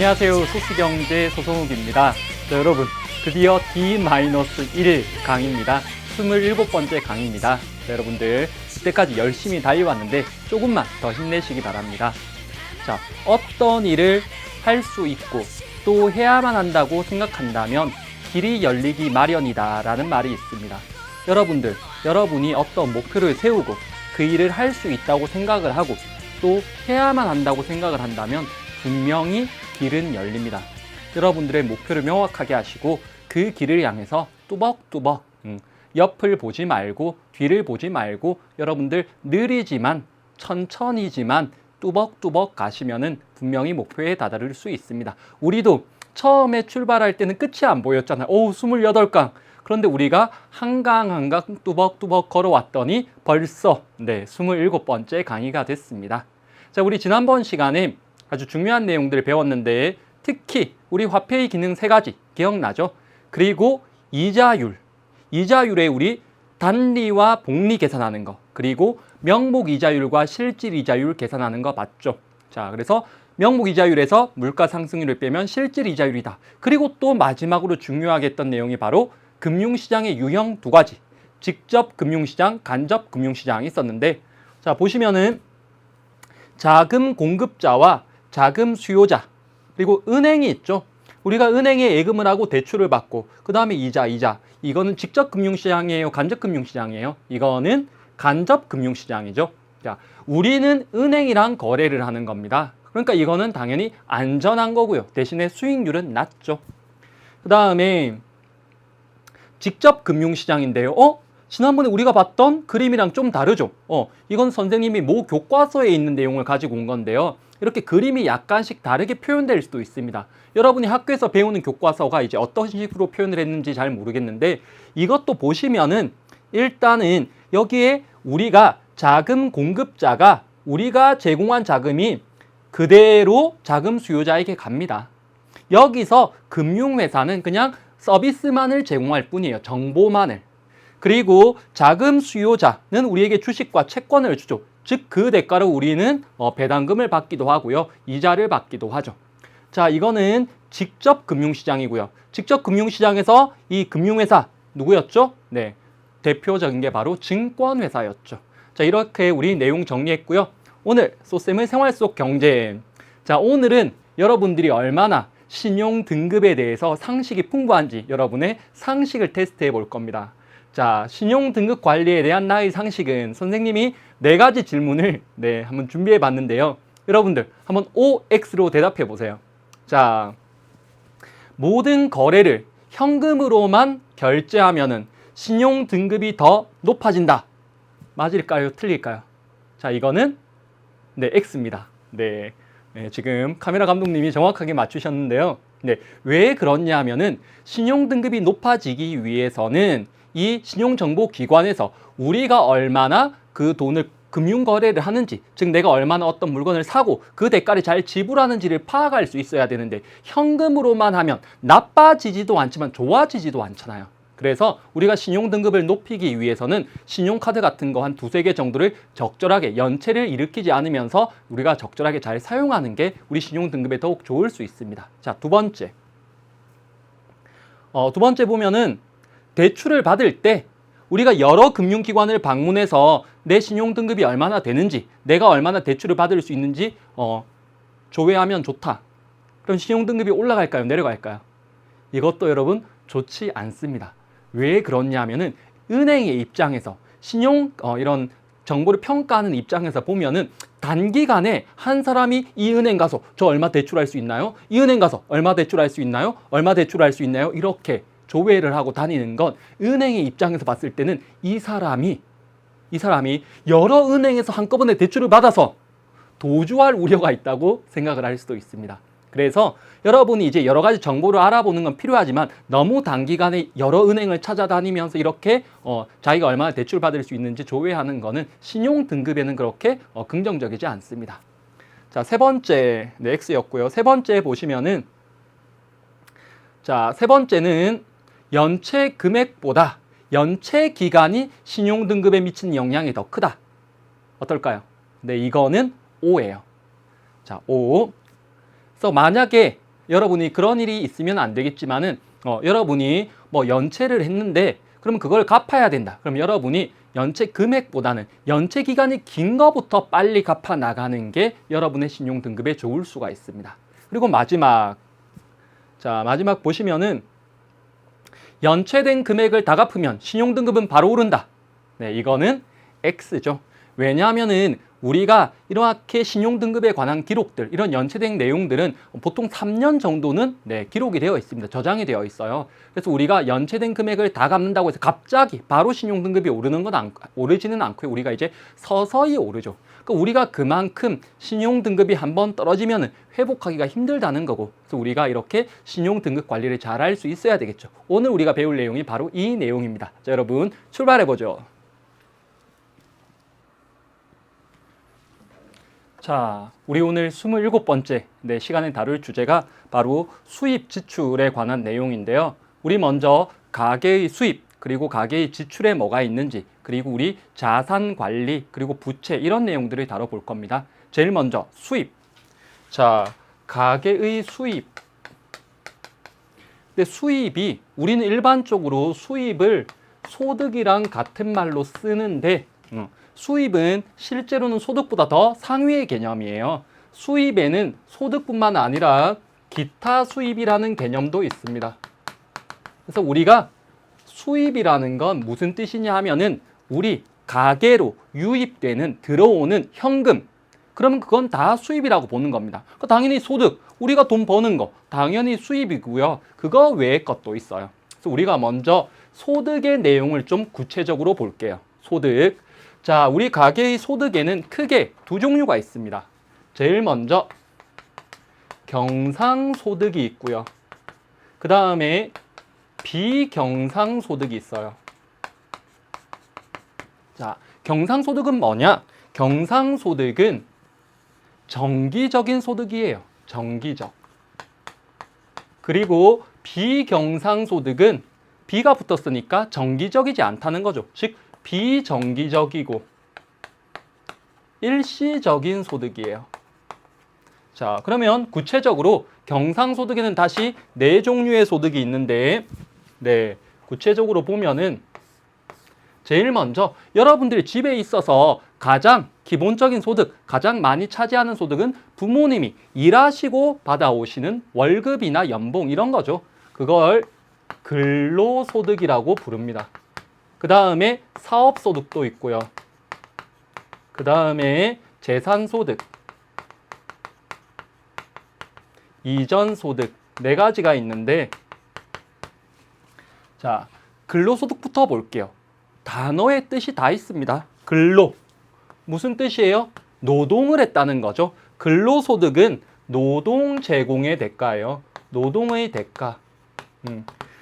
안녕하세요. 소스경제 소송욱입니다. 자, 여러분, 드디어 D-1 강의입니다. 27번째 강의입니다. 자, 여러분들 이때까지 열심히 달려왔는데 조금만 더 힘내시기 바랍니다. 자, 어떤 일을 할 수 있고 또 해야만 한다고 생각한다면 길이 열리기 마련이다 라는 말이 있습니다. 여러분들, 여러분이 어떤 목표를 세우고 그 일을 할 수 있다고 생각을 하고 또 해야만 한다고 생각을 한다면 분명히 길은 열립니다. 여러분들의 목표를 명확하게 하시고 그 길을 향해서 뚜벅뚜벅 옆을 보지 말고 뒤를 보지 말고 여러분들 느리지만 천천히지만 뚜벅뚜벅 가시면은 분명히 목표에 다다를 수 있습니다. 우리도 처음에 출발할 때는 끝이 안 보였잖아요. 28강. 그런데 우리가 한 강 한 강 뚜벅뚜벅 걸어왔더니 벌써 27번째 강의가 됐습니다. 자, 우리 지난번 시간에 아주 중요한 내용들을 배웠는데 특히 우리 화폐의 기능 3가지 기억나죠? 그리고 이자율에 우리 단리와 복리 계산하는 거, 그리고 명목 이자율과 실질 이자율 계산하는 거 맞죠? 자, 그래서 명목 이자율에서 물가 상승률을 빼면 실질 이자율이다. 그리고 또 마지막으로 중요하게 했던 내용이 바로 금융시장의 유형 2가지. 직접 금융시장, 간접 금융시장이 있었는데, 자, 보시면은 자금 공급자와 자금 수요자, 그리고 은행이 있죠. 우리가 은행에 예금을 하고 대출을 받고 그 다음에 이자. 이거는 직접 금융시장이에요? 간접 금융시장이에요? 이거는 간접 금융시장이죠. 자, 우리는 은행이랑 거래를 하는 겁니다. 그러니까 이거는 당연히 안전한 거고요. 대신에 수익률은 낮죠. 그 다음에 직접 금융시장인데요. 지난번에 우리가 봤던 그림이랑 좀 다르죠. 이건 선생님이 모 교과서에 있는 내용을 가지고 온 건데요. 이렇게 그림이 약간씩 다르게 표현될 수도 있습니다. 여러분이 학교에서 배우는 교과서가 이제 어떤 식으로 표현을 했는지 잘 모르겠는데 이것도 보시면은 일단은 여기에 우리가 자금 공급자가 우리가 제공한 자금이 그대로 자금 수요자에게 갑니다. 여기서 금융회사는 그냥 서비스만을 제공할 뿐이에요. 정보만을. 그리고 자금 수요자는 우리에게 주식과 채권을 주죠. 즉 그 대가로 우리는 배당금을 받기도 하고요. 이자를 받기도 하죠. 자, 이거는 직접 금융시장이고요. 직접 금융시장에서 이 금융회사 누구였죠? 네, 대표적인 게 바로 증권회사였죠. 자, 이렇게 우리 내용 정리했고요. 오늘 소쌤의 생활 속 경제. 자, 오늘은 여러분들이 얼마나 신용 등급에 대해서 상식이 풍부한지 여러분의 상식을 테스트해 볼 겁니다. 자, 신용 등급 관리에 대한 나의 상식은 선생님이 4가지 질문을 한번 준비해 봤는데요. 여러분들 한번 OX로 대답해 보세요. 자, 모든 거래를 현금으로만 결제하면은 신용 등급이 더 높아진다. 맞을까요? 틀릴까요? 자, 이거는 X입니다. 지금 카메라 감독님이 정확하게 맞추셨는데요. 왜 그러냐면은 신용 등급이 높아지기 위해서는 이 신용정보기관에서 우리가 얼마나 그 돈을 금융거래를 하는지, 즉 내가 얼마나 어떤 물건을 사고 그 대가를 잘 지불하는지를 파악할 수 있어야 되는데 현금으로만 하면 나빠지지도 않지만 좋아지지도 않잖아요. 그래서 우리가 신용등급을 높이기 위해서는 신용카드 같은 거 한 2-3개 정도를 적절하게 연체를 일으키지 않으면서 우리가 적절하게 잘 사용하는 게 우리 신용등급에 더욱 좋을 수 있습니다. 자, 두 번째 보면은 대출을 받을 때 우리가 여러 금융기관을 방문해서 내 신용등급이 얼마나 되는지, 내가 얼마나 대출을 받을 수 있는지 조회하면 좋다. 그럼 신용등급이 올라갈까요? 내려갈까요? 이것도 여러분 좋지 않습니다. 왜 그러냐면은 은행의 입장에서 이런 정보를 평가하는 입장에서 보면은 단기간에 한 사람이 이 은행 가서 저 얼마 대출할 수 있나요? 이 은행 가서 얼마 대출할 수 있나요? 얼마 대출할 수 있나요? 이렇게 조회를 하고 다니는 건 은행의 입장에서 봤을 때는 이 사람이 여러 은행에서 한꺼번에 대출을 받아서 도주할 우려가 있다고 생각을 할 수도 있습니다. 그래서 여러분이 이제 여러 가지 정보를 알아보는 건 필요하지만 너무 단기간에 여러 은행을 찾아다니면서 이렇게 자기가 얼마나 대출 받을 수 있는지 조회하는 거는 신용 등급에는 그렇게 긍정적이지 않습니다. 자, 세 번째 X였고요. 세 번째 보시면은 세 번째는 연체 금액보다 연체 기간이 신용 등급에 미치는 영향이 더 크다. 어떨까요? 이거는 O예요. 자, O. 그래서 만약에 여러분이 그런 일이 있으면 안 되겠지만은 여러분이 뭐 연체를 했는데 그러면 그걸 갚아야 된다. 그럼 여러분이 연체 금액보다는 연체 기간이 긴 거부터 빨리 갚아 나가는 게 여러분의 신용 등급에 좋을 수가 있습니다. 그리고 마지막 보시면은 연체된 금액을 다 갚으면 신용 등급은 바로 오른다. 네, 이거는 X죠. 왜냐하면은 우리가 이렇게 신용 등급에 관한 기록들, 이런 연체된 내용들은 보통 3년 정도는 기록이 되어 있습니다. 저장이 되어 있어요. 그래서 우리가 연체된 금액을 다 갚는다고 해서 갑자기 바로 신용 등급이 오르지는 않고요. 우리가 이제 서서히 오르죠. 그러니까 우리가 그만큼 신용 등급이 한번 떨어지면 회복하기가 힘들다는 거고, 그래서 우리가 이렇게 신용 등급 관리를 잘 할 수 있어야 되겠죠. 오늘 우리가 배울 내용이 바로 이 내용입니다. 자, 여러분 출발해 보죠. 자, 우리 오늘 27번째 시간에 다룰 주제가 바로 수입 지출에 관한 내용인데요. 우리 먼저 가계의 수입, 그리고 가계의 지출에 뭐가 있는지, 그리고 우리 자산 관리, 그리고 부채 이런 내용들을 다뤄볼 겁니다. 제일 먼저 수입. 자, 가계의 수입. 근데 수입이 우리는 일반적으로 수입을 소득이랑 같은 말로 쓰는데 수입은 실제로는 소득보다 더 상위의 개념이에요. 수입에는 소득뿐만 아니라 기타 수입이라는 개념도 있습니다. 그래서 우리가 수입이라는 건 무슨 뜻이냐 하면은 우리 가계로 유입되는 들어오는 현금, 그러면 그건 다 수입이라고 보는 겁니다. 그러니까 당연히 소득, 우리가 돈 버는 거 당연히 수입이고요. 그거 외의 것도 있어요. 그래서 우리가 먼저 소득의 내용을 좀 구체적으로 볼게요. 소득. 자, 우리 가계의 소득에는 크게 두 종류가 있습니다. 제일 먼저 경상소득이 있고요. 그 다음에 비경상소득이 있어요. 자, 경상소득은 뭐냐? 경상소득은 정기적인 소득이에요. 정기적. 그리고 비경상소득은 비가 붙었으니까 정기적이지 않다는 거죠. 즉 비정기적이고 일시적인 소득이에요. 자, 그러면 구체적으로 경상소득에는 다시 네 종류의 소득이 있는데, 구체적으로 보면은 제일 먼저 여러분들이 집에 있어서 가장 기본적인 소득, 가장 많이 차지하는 소득은 부모님이 일하시고 받아오시는 월급이나 연봉 이런 거죠. 그걸 근로소득이라고 부릅니다. 그 다음에 사업소득도 있고요. 그 다음에 재산소득, 이전소득 네 가지가 있는데, 자, 근로소득부터 볼게요. 단어의 뜻이 다 있습니다. 근로. 무슨 뜻이에요? 노동을 했다는 거죠. 근로소득은 노동 제공의 대가예요. 노동의 대가.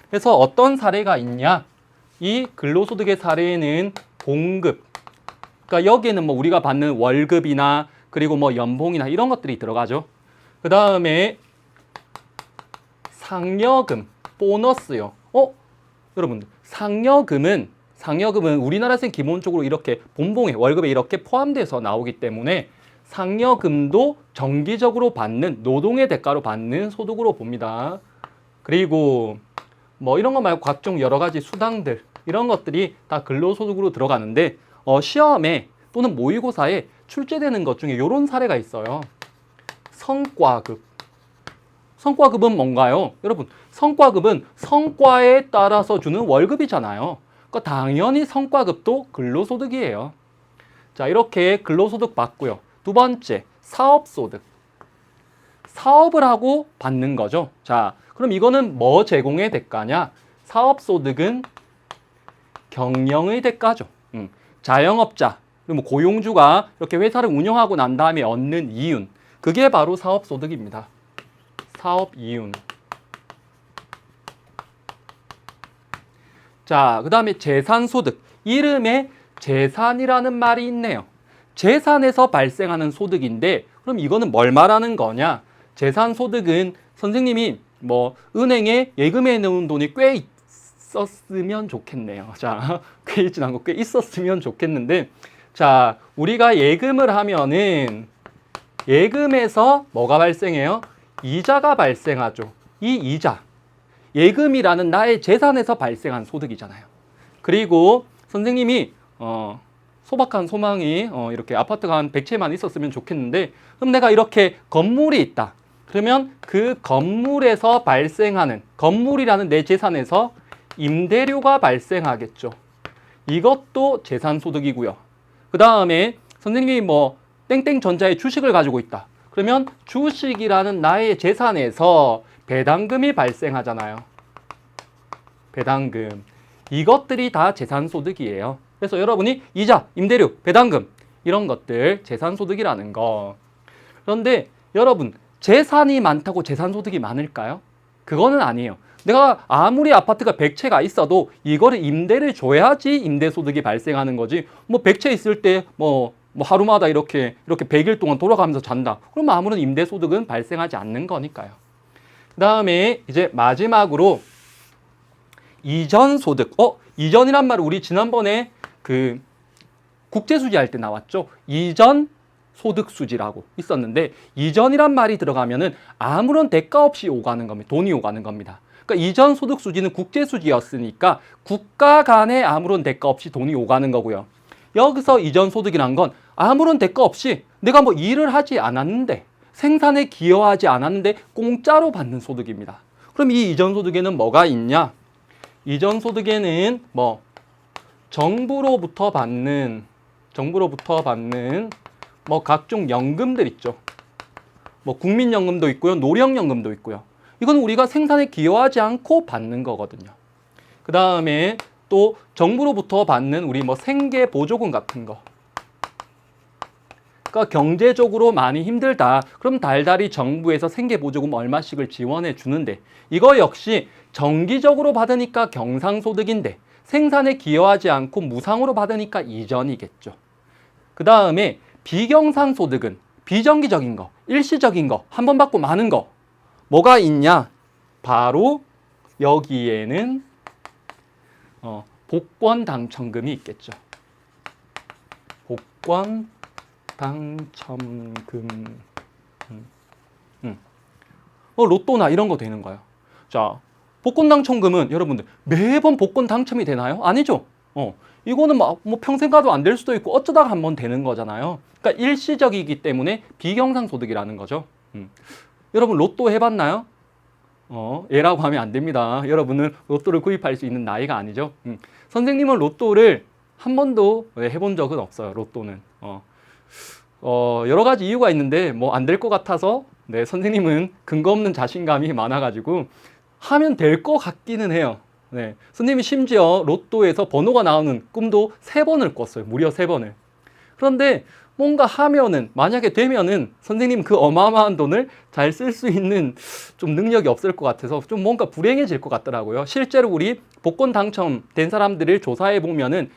그래서 어떤 사례가 있냐? 이 근로소득의 사례는 봉급. 그러니까 여기에는 뭐 우리가 받는 월급이나 그리고 뭐 연봉이나 이런 것들이 들어가죠. 그 다음에 상여금, 보너스요. 여러분들, 상여금은 우리나라에서는 기본적으로 이렇게 본봉에 월급에 이렇게 포함돼서 나오기 때문에 상여금도 정기적으로 받는 노동의 대가로 받는 소득으로 봅니다. 그리고 뭐 이런 거 말고 각종 여러 가지 수당들 이런 것들이 다 근로소득으로 들어가는데 시험에 또는 모의고사에 출제되는 것 중에 이런 사례가 있어요. 성과급. 성과급은 뭔가요? 여러분, 성과급은 성과에 따라서 주는 월급이잖아요. 그러니까 당연히 성과급도 근로소득이에요. 자, 이렇게 근로소득 받고요. 두 번째, 사업소득. 사업을 하고 받는 거죠. 자, 그럼 이거는 뭐 제공의 대가냐? 사업소득은 경영의 대가죠. 자영업자, 그리고 고용주가 이렇게 회사를 운영하고 난 다음에 얻는 이윤. 그게 바로 사업소득입니다. 사업 이윤. 자, 그 다음에 재산소득. 이름에 재산이라는 말이 있네요. 재산에서 발생하는 소득인데, 그럼 이거는 뭘 말하는 거냐? 재산소득은 선생님이 뭐 은행에 예금해 놓은 돈이 꽤 있었으면 좋겠네요. 자, 꽤 있진 않고 꽤 있었으면 좋겠는데, 자, 우리가 예금을 하면은 예금에서 뭐가 발생해요? 이자가 발생하죠. 이 이자, 예금이라는 나의 재산에서 발생한 소득이잖아요. 그리고 선생님이 소박한 소망이 이렇게 아파트가 한 100채만 있었으면 좋겠는데, 그럼 내가 이렇게 건물이 있다. 그러면 그 건물에서 발생하는, 건물이라는 내 재산에서 임대료가 발생하겠죠. 이것도 재산소득이고요. 그 다음에 선생님이 뭐 땡땡전자의 주식을 가지고 있다. 그러면 주식이라는 나의 재산에서 배당금이 발생하잖아요. 배당금. 이것들이 다 재산소득이에요. 그래서 여러분이 이자, 임대료, 배당금 이런 것들 재산소득이라는 거. 그런데 여러분, 재산이 많다고 재산소득이 많을까요? 그거는 아니에요. 내가 아무리 아파트가 100채가 있어도 이거를 임대를 줘야지 임대소득이 발생하는 거지. 뭐 100채 있을 때 뭐 하루마다 이렇게 100일 동안 돌아가면서 잔다. 그럼 아무런 임대소득은 발생하지 않는 거니까요. 그 다음에 이제 마지막으로 이전소득. 이전이란 말을 우리 지난번에 그 국제수지 할 때 나왔죠. 이전 소득수지라고 있었는데, 이전이란 말이 들어가면은 아무런 대가 없이 오가는 겁니다. 돈이 오가는 겁니다. 그러니까 이전 소득수지는 국제수지였으니까 국가 간에 아무런 대가 없이 돈이 오가는 거고요. 여기서 이전 소득이란 건 아무런 대가 없이 내가 뭐 일을 하지 않았는데, 생산에 기여하지 않았는데 공짜로 받는 소득입니다. 그럼 이 이전 소득에는 뭐가 있냐? 이전 소득에는 뭐 정부로부터 받는 뭐 각종 연금들 있죠. 뭐 국민연금도 있고요, 노령연금도 있고요. 이건 우리가 생산에 기여하지 않고 받는 거거든요. 그 다음에 또 정부로부터 받는 우리 뭐 생계보조금 같은 거. 그러니까 경제적으로 많이 힘들다. 그럼 달달이 정부에서 생계보조금 얼마씩을 지원해 주는데, 이거 역시 정기적으로 받으니까 경상소득인데 생산에 기여하지 않고 무상으로 받으니까 이전이겠죠. 그 다음에 비경상소득은 비정기적인 거, 일시적인 거, 한 번 받고 마는 거. 뭐가 있냐? 바로 여기에는 복권 당첨금이 있겠죠. 복권 당첨금. 로또나 이런 거 되는 거예요. 자, 복권 당첨금은 여러분들 매번 복권 당첨이 되나요? 아니죠. 이거는 뭐 평생 가도 안 될 수도 있고 어쩌다가 한번 되는 거잖아요. 그러니까 일시적이기 때문에 비경상소득이라는 거죠. 여러분 로또 해봤나요? 예라고 하면 안 됩니다. 여러분은 로또를 구입할 수 있는 나이가 아니죠. 선생님은 로또를 한 번도 해본 적은 없어요. 로또는. 여러 가지 이유가 있는데 뭐 안 될 것 같아서, 네, 선생님은 근거 없는 자신감이 많아가지고 하면 될 것 같기는 해요. 네, 선생님이 심지어 로또에서 번호가 나오는 꿈도 3번을 꿨어요. 무려 3번을. 그런데 뭔가 하면은, 만약에 되면은 선생님 그 어마어마한 돈을 잘 쓸 수 있는 좀 능력이 없을 것 같아서 좀 뭔가 불행해질 것 같더라고요. 실제로 우리 복권 당첨된 사람들을 조사해 보면은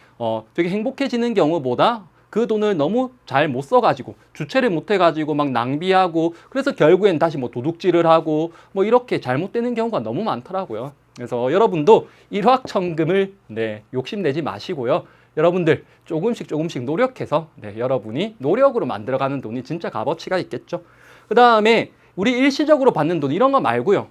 되게 행복해지는 경우보다 그 돈을 너무 잘 못 써가지고, 주체를 못 해가지고 막 낭비하고, 그래서 결국엔 다시 뭐 도둑질을 하고 뭐 이렇게 잘못되는 경우가 너무 많더라고요. 그래서 여러분도 일확천금을 욕심내지 마시고요. 여러분들 조금씩 노력해서 여러분이 노력으로 만들어가는 돈이 진짜 값어치가 있겠죠. 그 다음에 우리 일시적으로 받는 돈 이런 거 말고요.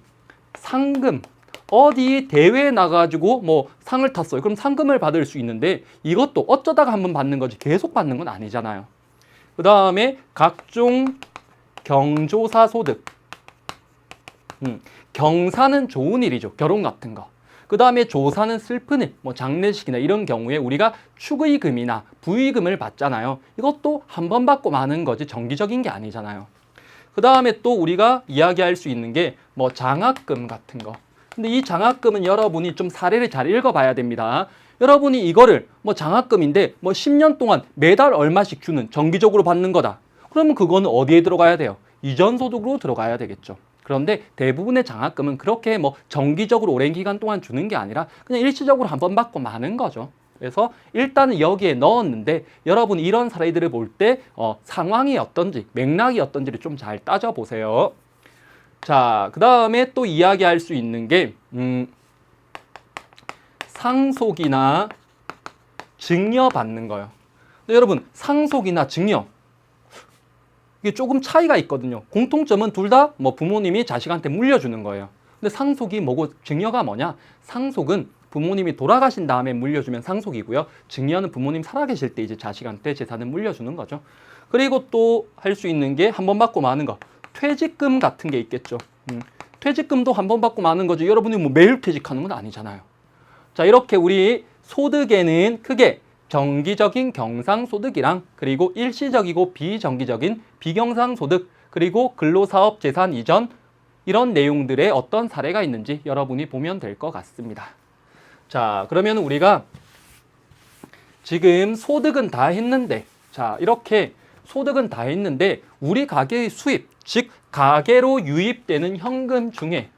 상금. 어디 대회에 나가지고 뭐 상을 탔어요. 그럼 상금을 받을 수 있는데 이것도 어쩌다가 한번 받는 거지 계속 받는 건 아니잖아요. 그 다음에 각종 경조사 소득. 경사는 좋은 일이죠. 결혼 같은 거. 그 다음에 조사는 슬픈 일, 뭐 장례식이나 이런 경우에 우리가 축의금이나 부의금을 받잖아요. 이것도 한 번 받고 마는 거지 정기적인 게 아니잖아요. 그 다음에 또 우리가 이야기할 수 있는 게 뭐 장학금 같은 거. 근데 이 장학금은 여러분이 좀 사례를 잘 읽어봐야 됩니다. 여러분이 이거를 뭐 장학금인데 뭐 10년 동안 매달 얼마씩 주는 정기적으로 받는 거다. 그러면 그거는 어디에 들어가야 돼요? 이전소득으로 들어가야 되겠죠. 그런데 대부분의 장학금은 그렇게 뭐 정기적으로 오랜 기간 동안 주는 게 아니라 그냥 일시적으로 한 번 받고 마는 거죠. 그래서 일단은 여기에 넣었는데 여러분이 이런 사례들을 볼 때 상황이 어떤지, 맥락이 어떤지를 좀 잘 따져보세요. 자, 그 다음에 또 이야기할 수 있는 게 상속이나 증여 받는 거예요. 근데 여러분 상속이나 증여 이게 조금 차이가 있거든요. 공통점은 둘 다 뭐 부모님이 자식한테 물려주는 거예요. 근데 상속이 뭐고 증여가 뭐냐? 상속은 부모님이 돌아가신 다음에 물려주면 상속이고요. 증여는 부모님 살아계실 때 이제 자식한테 재산을 물려주는 거죠. 그리고 또 할 수 있는 게 한 번 받고 마는 거. 퇴직금 같은 게 있겠죠. 퇴직금도 한 번 받고 마는 거죠. 여러분이 뭐 매일 퇴직하는 건 아니잖아요. 자, 이렇게 우리 소득에는 크게 정기적인 경상소득이랑 그리고 일시적이고 비정기적인 비경상소득 그리고 근로사업 재산 이전 이런 내용들의 어떤 사례가 있는지 여러분이 보면 될 것 같습니다. 자, 그러면 우리가 지금 소득은 다 했는데 자, 이렇게 소득은 다 했는데 우리 가게의 수입, 즉 가계로 유입되는 현금 중에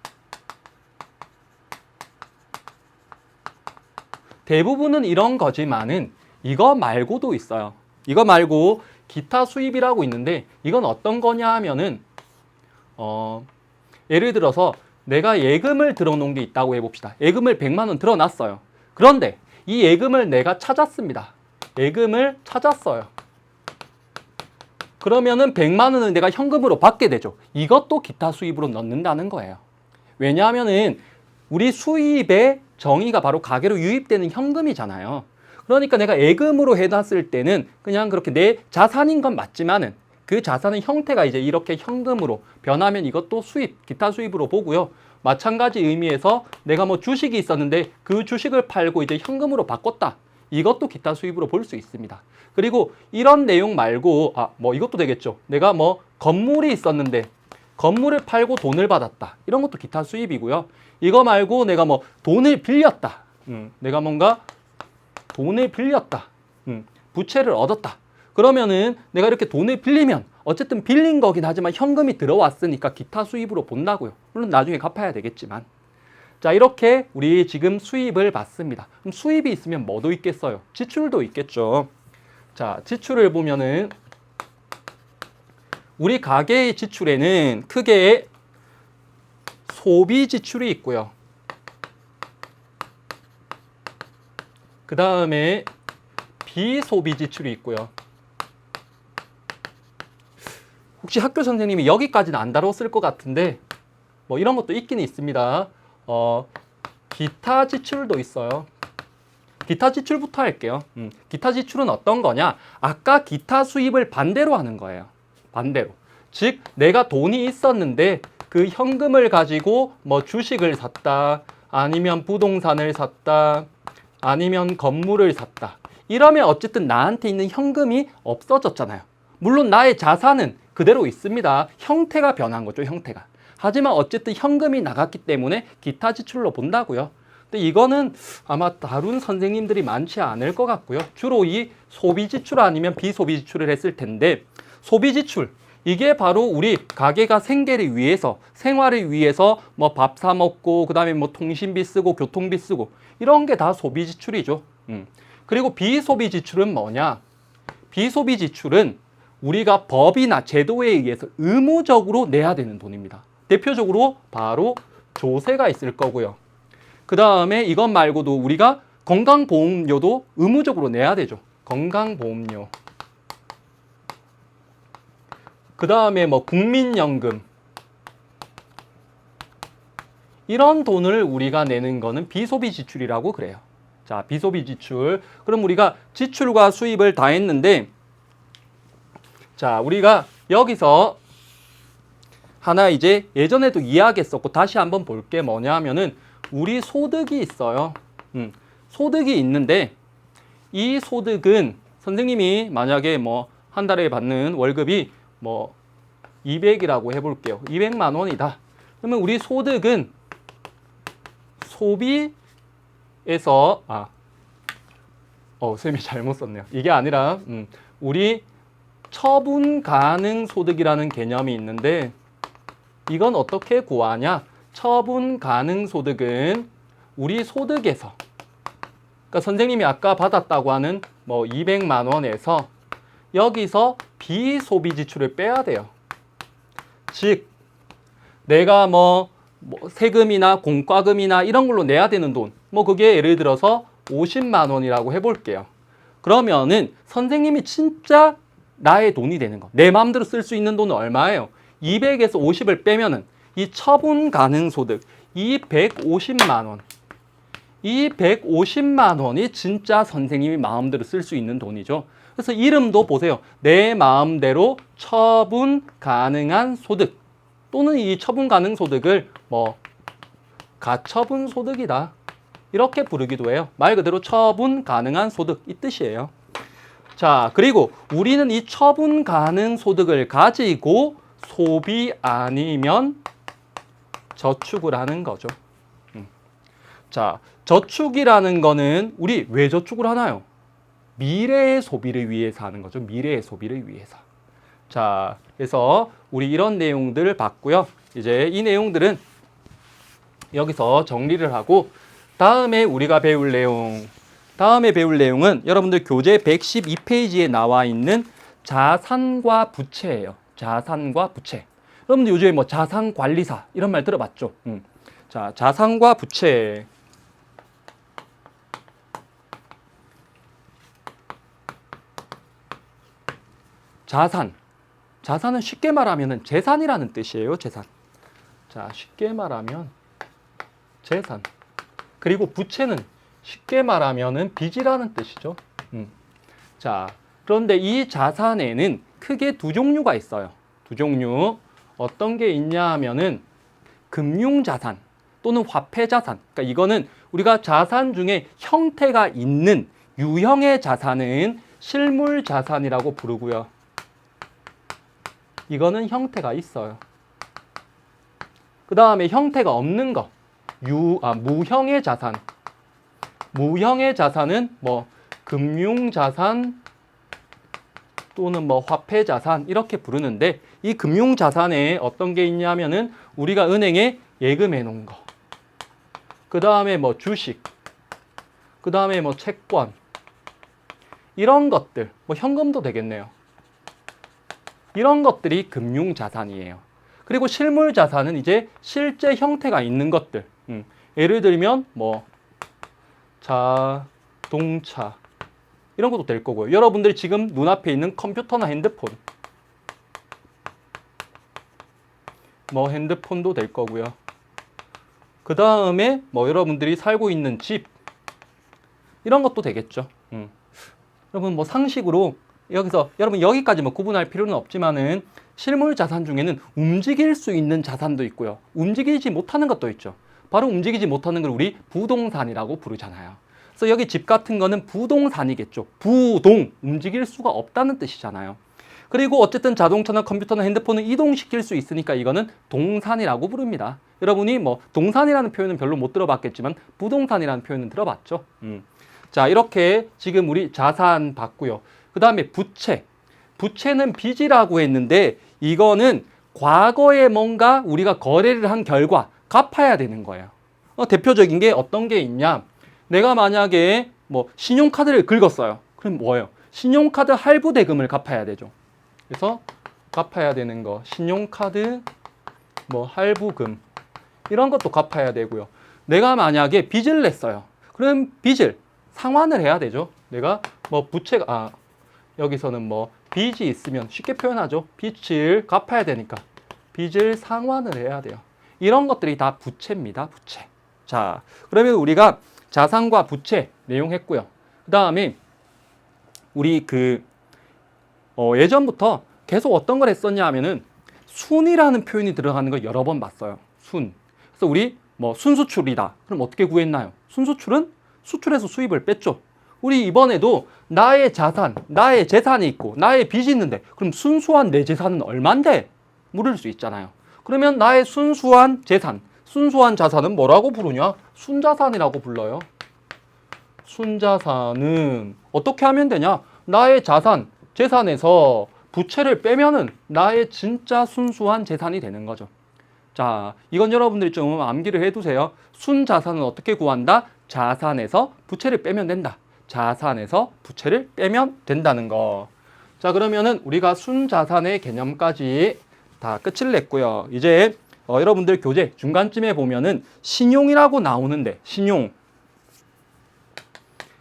대부분은 이런 거지만은 이거 말고도 있어요. 이거 말고 기타 수입이라고 있는데 이건 어떤 거냐 하면은 예를 들어서 내가 예금을 들어놓은 게 있다고 해봅시다. 예금을 100만 원 들어놨어요. 그런데 이 예금을 내가 찾았습니다. 예금을 찾았어요. 그러면은 100만 원은 내가 현금으로 받게 되죠. 이것도 기타 수입으로 넣는다는 거예요. 왜냐하면은 우리 수입의 정의가 바로 가계로 유입되는 현금이잖아요. 그러니까 내가 예금으로 해놨을 때는 그냥 그렇게 내 자산인 건 맞지만은 그 자산의 형태가 이제 이렇게 현금으로 변하면 이것도 수입, 기타 수입으로 보고요. 마찬가지 의미에서 내가 뭐 주식이 있었는데 그 주식을 팔고 이제 현금으로 바꿨다. 이것도 기타 수입으로 볼 수 있습니다. 그리고 이런 내용 말고 뭐 이것도 되겠죠. 내가 뭐 건물이 있었는데 건물을 팔고 돈을 받았다. 이런 것도 기타 수입이고요. 이거 말고 내가 뭐 돈을 빌렸다. 내가 뭔가 돈을 빌렸다. 부채를 얻었다. 그러면은 내가 이렇게 돈을 빌리면 어쨌든 빌린 거긴 하지만 현금이 들어왔으니까 기타 수입으로 본다고요. 물론 나중에 갚아야 되겠지만. 자, 이렇게 우리 지금 수입을 봤습니다. 그럼 수입이 있으면 뭐도 있겠어요? 지출도 있겠죠. 자, 지출을 보면은 우리 가계의 지출에는 크게 소비 지출이 있고요. 그 다음에 비소비 지출이 있고요. 혹시 학교 선생님이 여기까지는 안 다뤘을 것 같은데 뭐 이런 것도 있긴 있습니다. 기타 지출도 있어요. 기타 지출부터 할게요. 기타 지출은 어떤 거냐? 아까 기타 수입을 반대로 하는 거예요. 반대로. 즉 내가 돈이 있었는데 그 현금을 가지고 뭐 주식을 샀다. 아니면 부동산을 샀다. 아니면 건물을 샀다. 이러면 어쨌든 나한테 있는 현금이 없어졌잖아요. 물론 나의 자산은 그대로 있습니다. 형태가 변한 거죠, 형태가. 하지만 어쨌든 현금이 나갔기 때문에 기타 지출로 본다고요. 근데 이거는 아마 다룬 선생님들이 많지 않을 것 같고요. 주로 이 소비 지출 아니면 비소비 지출을 했을 텐데 소비 지출 이게 바로 우리 가게가 생계를 위해서 생활을 위해서 뭐 밥 사 먹고 그다음에 뭐 통신비 쓰고 교통비 쓰고 이런 게 다 소비 지출이죠. 그리고 비소비 지출은 뭐냐? 비소비 지출은 우리가 법이나 제도에 의해서 의무적으로 내야 되는 돈입니다. 대표적으로 바로 조세가 있을 거고요. 그 다음에 이것 말고도 우리가 건강보험료도 의무적으로 내야 되죠. 건강보험료. 그 다음에 뭐 국민연금. 이런 돈을 우리가 내는 거는 비소비 지출이라고 그래요. 자, 비소비 지출. 그럼 우리가 지출과 수입을 다 했는데 자, 우리가 여기서 하나 이제 예전에도 이야기했었고 다시 한번 볼 게 뭐냐 하면은 우리 소득이 있어요. 소득이 있는데 이 소득은 선생님이 만약에 뭐 한 달에 받는 월급이 뭐 200이라고 해볼게요. 200만 원이다. 그러면 우리 소득은 소비에서 쌤이 잘못 썼네요. 이게 아니라 우리 처분 가능 소득이라는 개념이 있는데 이건 어떻게 구하냐? 처분 가능 소득은 우리 소득에서 그러니까 선생님이 아까 받았다고 하는 뭐 200만 원에서 여기서 비소비 지출을 빼야 돼요. 즉 내가 뭐 세금이나 공과금이나 이런 걸로 내야 되는 돈 뭐 그게 예를 들어서 50만 원이라고 해볼게요. 그러면은 선생님이 진짜 나의 돈이 되는 거. 내 마음대로 쓸 수 있는 돈은 얼마예요? 200에서 50을 빼면은 이 처분 가능 소득, 이 150만 원. 이 150만 원이 진짜 선생님이 마음대로 쓸 수 있는 돈이죠. 그래서 이름도 보세요. 내 마음대로 처분 가능한 소득 또는 이 처분 가능 소득을 뭐 가처분 소득이다. 이렇게 부르기도 해요. 말 그대로 처분 가능한 소득 이 뜻이에요. 자, 그리고 우리는 이 처분 가능 소득을 가지고 소비 아니면 저축을 하는 거죠. 자, 저축이라는 거는 우리 왜 저축을 하나요? 미래의 소비를 위해서 하는 거죠. 미래의 소비를 위해서. 자, 그래서 우리 이런 내용들을 봤고요. 이제 이 내용들은 여기서 정리를 하고 다음에 우리가 배울 내용은 여러분들 교재 112페이지에 나와 있는 자산과 부채예요. 자산과 부채. 여러분들 요즘에 뭐 자산관리사 이런 말 들어봤죠? 자, 자산과 부채. 자산은 쉽게 말하면 재산이라는 뜻이에요. 재산. 자, 쉽게 말하면 재산. 그리고 부채는 쉽게 말하면 빚이라는 뜻이죠. 자, 그런데 이 자산에는 크게 두 종류가 있어요. 두 종류. 어떤 게 있냐 하면은 금융자산 또는 화폐자산. 그러니까 이거는 우리가 자산 중에 형태가 있는 유형의 자산은 실물자산이라고 부르고요. 이거는 형태가 있어요. 그 다음에 형태가 없는 거. 무형의 자산. 무형의 자산은 뭐 금융자산 또는 뭐 화폐자산 이렇게 부르는데 이 금융자산에 어떤 게 있냐면은 우리가 은행에 예금해 놓은 거. 그 다음에 뭐 주식. 그 다음에 뭐 채권. 이런 것들. 뭐 현금도 되겠네요. 이런 것들이 금융자산이에요. 그리고 실물자산은 이제 실제 형태가 있는 것들. 예를 들면 뭐 자동차 이런 것도 될 거고요. 여러분들이 지금 눈앞에 있는 컴퓨터나 핸드폰 뭐 핸드폰도 될 거고요. 그 다음에 뭐 여러분들이 살고 있는 집 이런 것도 되겠죠. 여러분 뭐 상식으로 여기서 여러분 여기까지 뭐 구분할 필요는 없지만은 실물 자산 중에는 움직일 수 있는 자산도 있고요. 움직이지 못하는 것도 있죠. 바로 움직이지 못하는 걸 우리 부동산이라고 부르잖아요. 그래서 여기 집 같은 거는 부동산이겠죠. 부동, 움직일 수가 없다는 뜻이잖아요. 그리고 어쨌든 자동차나 컴퓨터나 핸드폰은 이동시킬 수 있으니까 이거는 동산이라고 부릅니다. 여러분이 뭐 동산이라는 표현은 별로 못 들어봤겠지만 부동산이라는 표현은 들어봤죠. 자, 이렇게 지금 우리 자산 봤고요. 그 다음에 부채. 부채는 빚이라고 했는데 이거는 과거에 뭔가 우리가 거래를 한 결과 갚아야 되는 거예요. 대표적인 게 어떤 게 있냐. 내가 만약에 뭐 신용카드를 긁었어요. 그럼 뭐예요? 신용카드 할부 대금을 갚아야 되죠. 그래서 갚아야 되는 거. 신용카드 뭐 할부금 이런 것도 갚아야 되고요. 내가 만약에 빚을 냈어요. 그럼 빚을 상환을 해야 되죠. 내가 뭐 부채가 여기서는 뭐 빚이 있으면 쉽게 표현하죠. 빚을 갚아야 되니까 빚을 상환을 해야 돼요. 이런 것들이 다 부채입니다. 부채. 자, 그러면 우리가 자산과 부채 내용했고요. 그 다음에 우리 예전부터 계속 어떤 걸 했었냐 하면은 순이라는 표현이 들어가는 걸 여러 번 봤어요. 순. 그래서 우리 뭐 순수출이다. 그럼 어떻게 구했나요? 순수출은 수출해서 수입을 뺐죠. 우리 이번에도 나의 자산, 나의 재산이 있고 나의 빚이 있는데 그럼 순수한 내 재산은 얼만데? 물을 수 있잖아요. 그러면 나의 순수한 재산, 순수한 자산은 뭐라고 부르냐? 순자산이라고 불러요. 순자산은 어떻게 하면 되냐? 나의 자산, 재산에서 부채를 빼면은 나의 진짜 순수한 재산이 되는 거죠. 자, 이건 여러분들이 좀 암기를 해두세요. 순자산은 어떻게 구한다? 자산에서 부채를 빼면 된다. 자산에서 부채를 빼면 된다는 거. 자, 그러면은 우리가 순자산의 개념까지 다 끝을 냈고요. 이제 여러분들 교재 중간쯤에 보면은 신용이라고 나오는데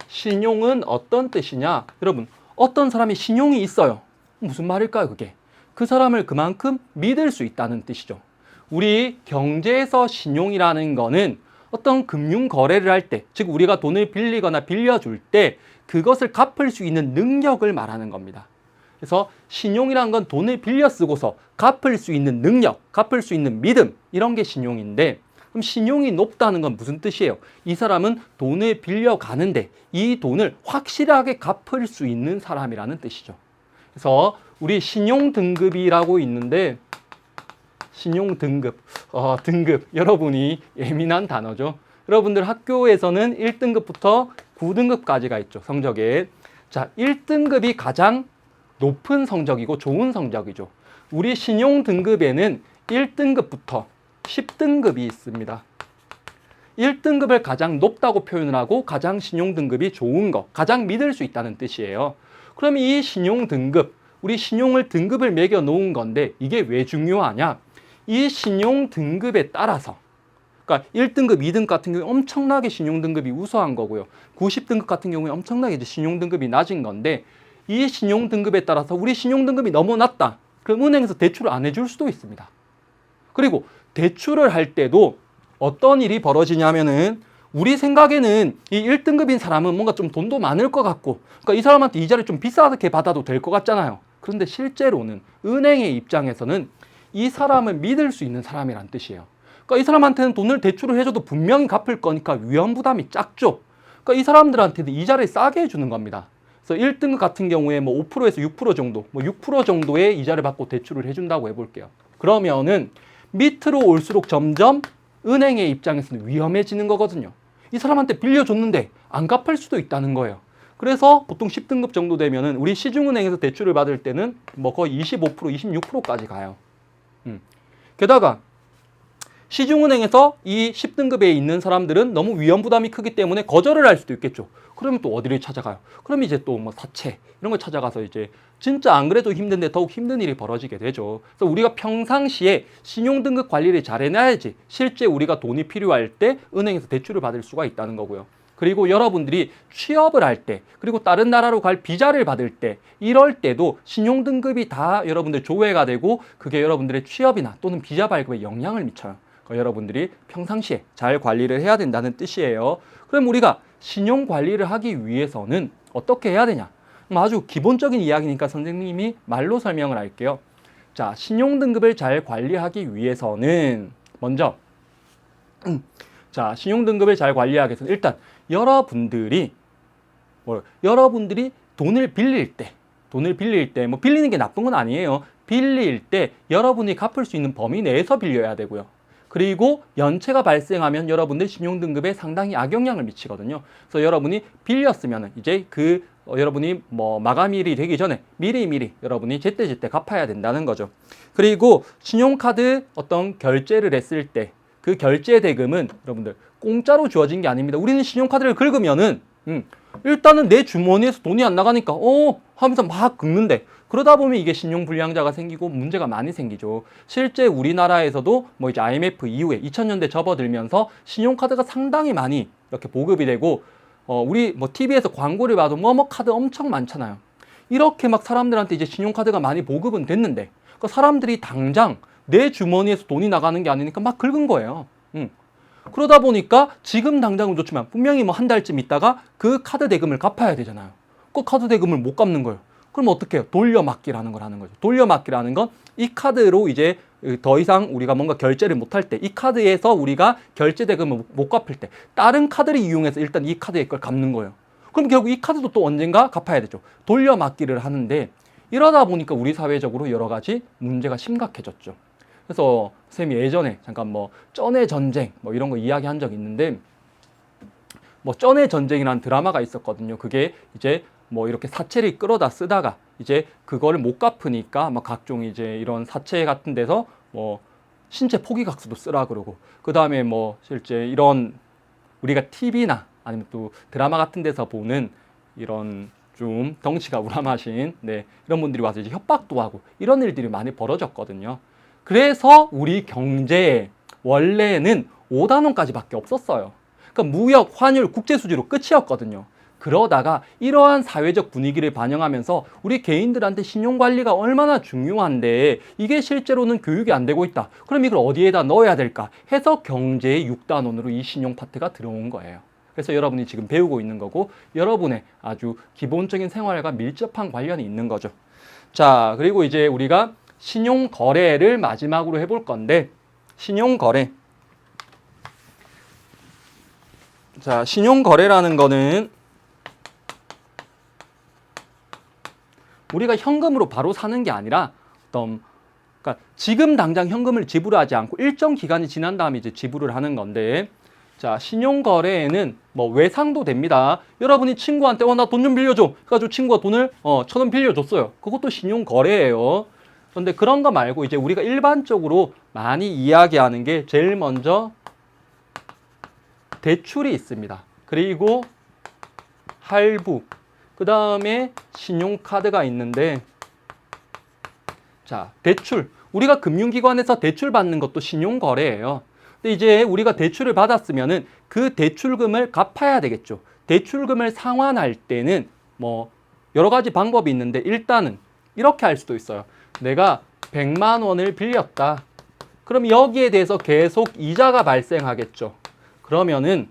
신용은 어떤 뜻이냐? 여러분, 어떤 사람이 신용이 있어요. 무슨 말일까요, 그게? 그 사람을 그만큼 믿을 수 있다는 뜻이죠. 우리 경제에서 신용이라는 거는 어떤 금융 거래를 할 때, 즉 우리가 돈을 빌리거나 빌려줄 때 그것을 갚을 수 있는 능력을 말하는 겁니다. 그래서 신용이란 건 돈을 빌려 쓰고서 갚을 수 있는 능력, 갚을 수 있는 믿음, 이런 게 신용인데, 그럼 신용이 높다는 건 무슨 뜻이에요? 이 사람은 돈을 빌려가는데 이 돈을 확실하게 갚을 수 있는 사람이라는 뜻이죠. 그래서 우리 신용등급이라고 있는데, 신용등급, 등급, 여러분이 예민한 단어죠. 여러분들 학교에서는 1등급부터 9등급까지가 있죠, 성적에. 자, 1등급이 가장 높은 성적이고 좋은 성적이죠. 우리 신용등급에는 1등급부터 10등급이 있습니다. 1등급을 가장 높다고 표현을 하고 가장 신용등급이 좋은 거, 가장 믿을 수 있다는 뜻이에요. 그럼 이 신용등급, 우리 신용을 등급을 매겨 놓은 건데 이게 왜 중요하냐? 이 신용등급에 따라서, 그러니까 1등급, 2등급 같은 경우에 엄청나게 신용등급이 우수한 거고요. 90등급 같은 경우에 엄청나게 이제 신용등급이 낮은 건데, 이 신용등급에 따라서 우리 신용등급이 너무 낮다. 그럼 은행에서 대출을 안 해줄 수도 있습니다. 그리고 대출을 할 때도 어떤 일이 벌어지냐면은, 우리 생각에는 이 1등급인 사람은 뭔가 좀 돈도 많을 것 같고, 그러니까 이 사람한테 이자를 좀 비싸게 받아도 될 것 같잖아요. 그런데 실제로는 은행의 입장에서는 이 사람을 믿을 수 있는 사람이란 뜻이에요. 그러니까 이 사람한테는 돈을 대출을 해줘도 분명히 갚을 거니까 위험 부담이 작죠. 그러니까 이 사람들한테는 이자를 싸게 해주는 겁니다. 그래서 1등급 같은 경우에 뭐 5%에서 6% 정도, 뭐 6% 정도의 이자를 받고 대출을 해준다고 해볼게요. 그러면은 밑으로 올수록 점점 은행의 입장에서는 위험해지는 거거든요. 이 사람한테 빌려줬는데 안 갚을 수도 있다는 거예요. 그래서 보통 10등급 정도 되면은 우리 시중은행에서 대출을 받을 때는 뭐 거의 25%, 26%까지 가요. 게다가 시중은행에서 이 10등급에 있는 사람들은 너무 위험 부담이 크기 때문에 거절을 할 수도 있겠죠. 그러면 또 어디를 찾아가요? 그럼 이제 또 뭐 사채 이런 걸 찾아가서 이제 진짜 안 그래도 힘든데 더욱 힘든 일이 벌어지게 되죠. 그래서 우리가 평상시에 신용등급 관리를 잘 해놔야지 실제 우리가 돈이 필요할 때 은행에서 대출을 받을 수가 있다는 거고요. 그리고 여러분들이 취업을 할 때, 그리고 다른 나라로 갈 비자를 받을 때, 이럴 때도 신용등급이 다 여러분들 조회가 되고 그게 여러분들의 취업이나 또는 비자 발급에 영향을 미쳐요. 그러니까 여러분들이 평상시에 잘 관리를 해야 된다는 뜻이에요. 그럼 우리가 신용 관리를 하기 위해서는 어떻게 해야 되냐? 아주 기본적인 이야기니까 선생님이 말로 설명을 할게요. 자, 신용등급을 잘 관리하기 위해서는 먼저 자, 신용등급을 잘 관리하기 위해서는 일단 여러분들이 돈을 빌릴 때 뭐 빌리는 게 나쁜 건 아니에요. 빌릴 때 여러분이 갚을 수 있는 범위 내에서 빌려야 되고요. 그리고 연체가 발생하면 여러분들 신용등급에 상당히 악영향을 미치거든요. 그래서 여러분이 빌렸으면 이제 여러분이 뭐 마감일이 되기 전에 미리 여러분이 제때제때 갚아야 된다는 거죠. 그리고 신용카드 어떤 결제를 했을 때 그 결제 대금은 여러분들 공짜로 주어진 게 아닙니다. 우리는 신용카드를 긁으면은 일단은 내 주머니에서 돈이 안 나가니까 하면서 막 긁는데, 그러다 보면 이게 신용불량자가 생기고 문제가 많이 생기죠. 실제 우리나라에서도 뭐 이제 IMF 이후에 2000년대 접어들면서 신용카드가 상당히 많이 이렇게 보급이 되고, 우리 뭐 TV에서 광고를 봐도 뭐뭐 카드 엄청 많잖아요. 이렇게 막 사람들한테 이제 신용카드가 많이 보급은 됐는데, 그 사람들이 당장 내 주머니에서 돈이 나가는 게 아니니까 막 긁은 거예요. 그러다 보니까 지금 당장은 좋지만 분명히 뭐 한 달쯤 있다가 그 카드 대금을 갚아야 되잖아요. 그 카드 대금을 못 갚는 거예요. 그럼 어떻게 해요? 돌려막기라는 걸 하는 거죠. 돌려막기라는 건 이 카드로 이제 더 이상 우리가 뭔가 결제를 못 할 때, 이 카드에서 우리가 결제 대금을 못 갚을 때 다른 카드를 이용해서 일단 이 카드의 걸 갚는 거예요. 그럼 결국 이 카드도 또 언젠가 갚아야 되죠. 돌려막기를 하는데, 이러다 보니까 우리 사회적으로 여러 가지 문제가 심각해졌죠. 그래서 선생님이 예전에 잠깐 뭐 쩐의 전쟁 뭐 이런 거 이야기한 적이 있는데, 뭐 쩐의 전쟁이라는 드라마가 있었거든요. 그게 이제 뭐 이렇게 사채를 끌어다 쓰다가 이제 그거를 못 갚으니까 막 각종 이제 이런 사채 같은 데서 뭐 신체 포기각서도 쓰라 그러고, 그 다음에 뭐 실제 이런 우리가 TV나 아니면 또 드라마 같은 데서 보는 이런 좀 덩치가 우람하신 이런 분들이 와서 이제 협박도 하고 이런 일들이 많이 벌어졌거든요. 그래서 우리 경제에 원래는 5단원까지밖에 없었어요. 그러니까 무역, 환율, 국제 수지로 끝이었거든요. 그러다가 이러한 사회적 분위기를 반영하면서 우리 개인들한테 신용관리가 얼마나 중요한데 이게 실제로는 교육이 안 되고 있다. 그럼 이걸 어디에다 넣어야 될까 해서 경제의 6단원으로 이 신용 파트가 들어온 거예요. 그래서 여러분이 지금 배우고 있는 거고 여러분의 아주 기본적인 생활과 밀접한 관련이 있는 거죠. 자, 그리고 이제 우리가 신용거래를 마지막으로 해볼 건데 신용거래. 자, 신용거래라는 거는 우리가 현금으로 바로 사는 게 아니라 그러니까 지금 당장 현금을 지불하지 않고 일정 기간이 지난 다음에 이제 지불을 하는 건데 자, 신용거래에는 뭐 외상도 됩니다. 여러분이 친구한테 나 돈 좀 빌려줘. 그래가지고 친구가 돈을 1,000원 빌려줬어요. 그것도 신용거래예요. 그런데 그런 거 말고 이제 우리가 일반적으로 많이 이야기하는 게 제일 먼저 대출이 있습니다. 그리고 할부, 그 다음에 신용카드가 있는데 자, 대출. 우리가 금융기관에서 대출 받는 것도 신용거래예요. 근데 이제 우리가 대출을 받았으면은 그 대출금을 갚아야 되겠죠. 대출금을 상환할 때는 뭐 여러 가지 방법이 있는데 일단은 이렇게 할 수도 있어요. 내가 100만 원을 빌렸다. 그럼 여기에 대해서 계속 이자가 발생하겠죠. 그러면은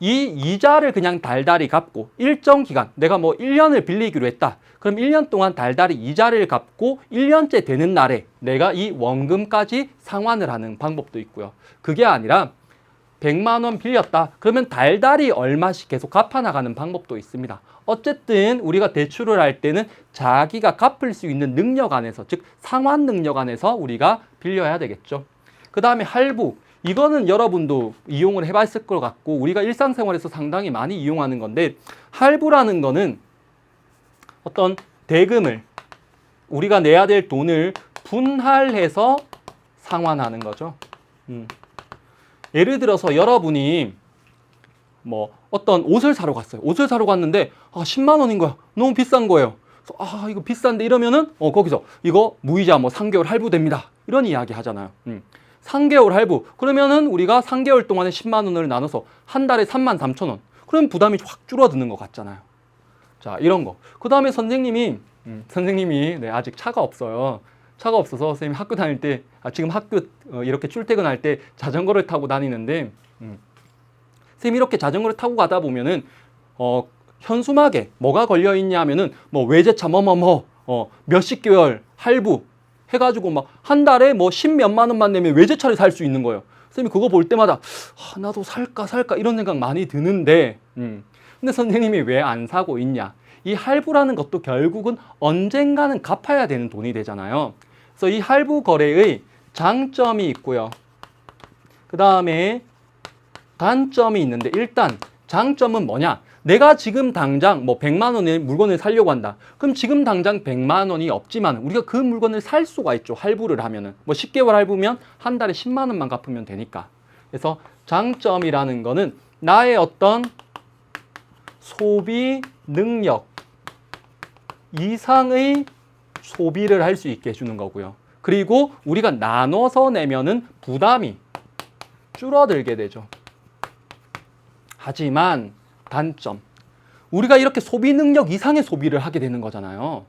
이 이자를 그냥 달달이 갚고 일정 기간, 내가 뭐 1년을 빌리기로 했다. 그럼 1년 동안 달달이 이자를 갚고 1년째 되는 날에 내가 이 원금까지 상환을 하는 방법도 있고요. 그게 아니라 100만 원 빌렸다. 그러면 달달이 얼마씩 계속 갚아나가는 방법도 있습니다. 어쨌든 우리가 대출을 할 때는 자기가 갚을 수 있는 능력 안에서, 즉 상환 능력 안에서 우리가 빌려야 되겠죠. 그 다음에 할부. 이거는 여러분도 이용을 해봤을 것 같고 우리가 일상생활에서 상당히 많이 이용하는 건데 할부라는 거는 어떤 대금을 우리가 내야 될 돈을 분할해서 상환하는 거죠. 예를 들어서 여러분이 뭐 어떤 옷을 사러 갔어요. 옷을 사러 갔는데 10만 원인 거야. 너무 비싼 거예요. 그래서 이거 비싼데 이러면은 거기서 이거 무이자 뭐 3개월 할부됩니다. 이런 이야기 하잖아요. 3개월 할부. 그러면은 우리가 3개월 동안에 10만 원을 나눠서 한 달에 33,000원. 그럼 부담이 확 줄어드는 것 같잖아요. 자, 이런 거. 그 다음에 선생님이 네, 아직 차가 없어요. 차가 없어서 선생님이 학교 다닐 때, 지금 학교 이렇게 출퇴근할 때 자전거를 타고 다니는데, 선생님이 이렇게 자전거를 타고 가다 보면은, 현수막에 뭐가 걸려 있냐 하면은, 뭐 외제차 몇십 개월 할부 해가지고 막 한 달에 뭐 10몇만 원만 내면 외제차를 살 수 있는 거예요. 선생님이 그거 볼 때마다, 나도 살까 이런 생각 많이 드는데, 근데 선생님이 왜 안 사고 있냐? 이 할부라는 것도 결국은 언젠가는 갚아야 되는 돈이 되잖아요. 그래서 이 할부 거래의 장점이 있고요. 그 다음에 단점이 있는데 일단 장점은 뭐냐? 내가 지금 당장 뭐 100만 원의 물건을 사려고 한다. 그럼 지금 당장 100만 원이 없지만 우리가 그 물건을 살 수가 있죠. 할부를 하면은. 뭐 10개월 할부면 한 달에 10만 원만 갚으면 되니까. 그래서 장점이라는 거는 나의 어떤 소비 능력 이상의 소비를 할 수 있게 해주는 거고요. 그리고 우리가 나눠서 내면은 부담이 줄어들게 되죠. 하지만 단점. 우리가 이렇게 소비 능력 이상의 소비를 하게 되는 거잖아요.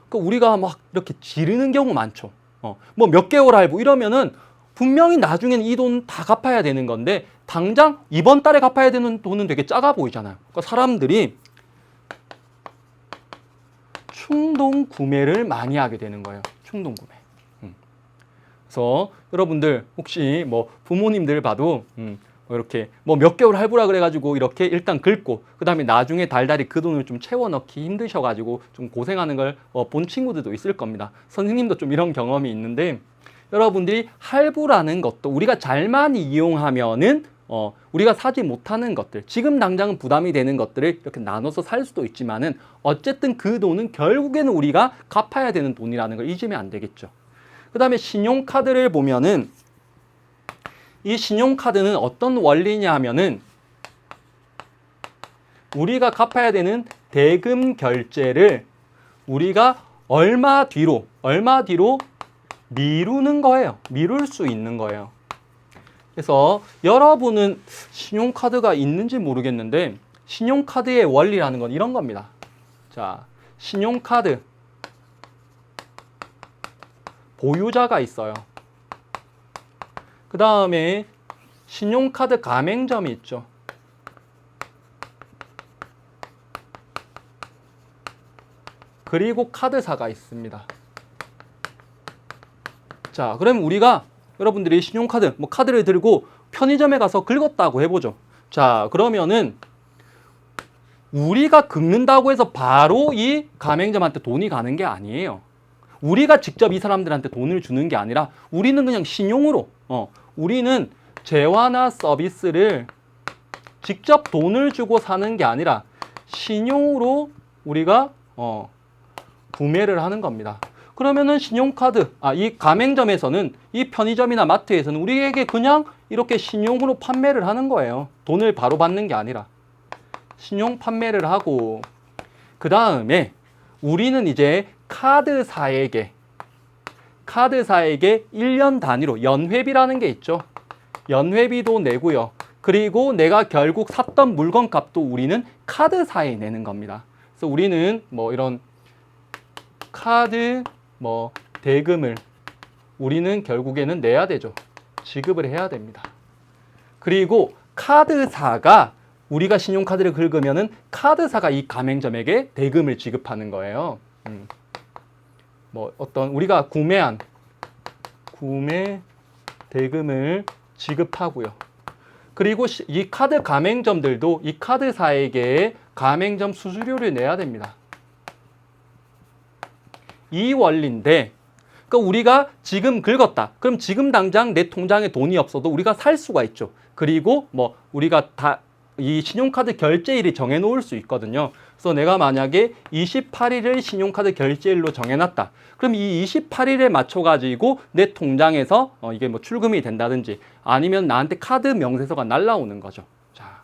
그러니까 우리가 막 이렇게 지르는 경우 많죠. 뭐 몇 개월 할부 이러면은 분명히 나중에는 이 돈 다 갚아야 되는 건데 당장 이번 달에 갚아야 되는 돈은 되게 작아 보이잖아요. 그러니까 사람들이 충동 구매를 많이 하게 되는 거예요. 충동 구매. 그래서 여러분들 혹시 뭐 부모님들 봐도 이렇게 뭐 몇 개월 할부라 그래가지고 이렇게 일단 긁고 그 다음에 나중에 달달이 그 돈을 좀 채워 넣기 힘드셔가지고 좀 고생하는 걸 본 친구들도 있을 겁니다. 선생님도 좀 이런 경험이 있는데 여러분들이 할부라는 것도 우리가 잘만 이용하면은 우리가 사지 못하는 것들, 지금 당장은 부담이 되는 것들을 이렇게 나눠서 살 수도 있지만은 어쨌든 그 돈은 결국에는 우리가 갚아야 되는 돈이라는 걸 잊으면 안 되겠죠. 그 다음에 신용카드를 보면은 이 신용카드는 어떤 원리냐 하면은 우리가 갚아야 되는 대금 결제를 우리가 얼마 뒤로 미루는 거예요. 미룰 수 있는 거예요. 그래서 여러분은 신용카드가 있는지 모르겠는데 신용카드의 원리라는 건 이런 겁니다. 자, 신용카드 보유자가 있어요. 그 다음에 신용카드 가맹점이 있죠. 그리고 카드사가 있습니다. 자, 그럼 우리가 여러분들이 신용카드, 카드를 들고 편의점에 가서 긁었다고 해보죠. 자, 그러면은 우리가 긁는다고 해서 바로 이 가맹점한테 돈이 가는 게 아니에요. 우리가 직접 이 사람들한테 돈을 주는 게 아니라 우리는 그냥 신용으로, 우리는 재화나 서비스를 직접 돈을 주고 사는 게 아니라 신용으로 우리가 구매를 하는 겁니다. 그러면은 신용카드, 이 가맹점에서는, 이 편의점이나 마트에서는 우리에게 그냥 이렇게 신용으로 판매를 하는 거예요. 돈을 바로 받는 게 아니라 신용 판매를 하고, 그 다음에 우리는 이제 카드사에게 1년 단위로 연회비라는 게 있죠. 연회비도 내고요. 그리고 내가 결국 샀던 물건 값도 우리는 카드사에 내는 겁니다. 그래서 우리는 이런 카드 대금을 우리는 결국에는 내야 되죠. 지급을 해야 됩니다. 그리고 카드사가, 우리가 신용카드를 긁으면은 카드사가 이 가맹점에게 대금을 지급하는 거예요. 어떤 우리가 구매 대금을 지급하고요. 그리고 이 카드 가맹점들도 이 카드사에게 가맹점 수수료를 내야 됩니다. 이 원리인데, 그러니까 우리가 지금 긁었다. 그럼 지금 당장 내 통장에 돈이 없어도 우리가 살 수가 있죠. 그리고 우리가 다 이 신용카드 결제일이 정해놓을 수 있거든요. 그래서 내가 만약에 28일을 신용카드 결제일로 정해놨다. 그럼 이 28일에 맞춰가지고 내 통장에서 이게 출금이 된다든지 아니면 나한테 카드 명세서가 날라오는 거죠. 자,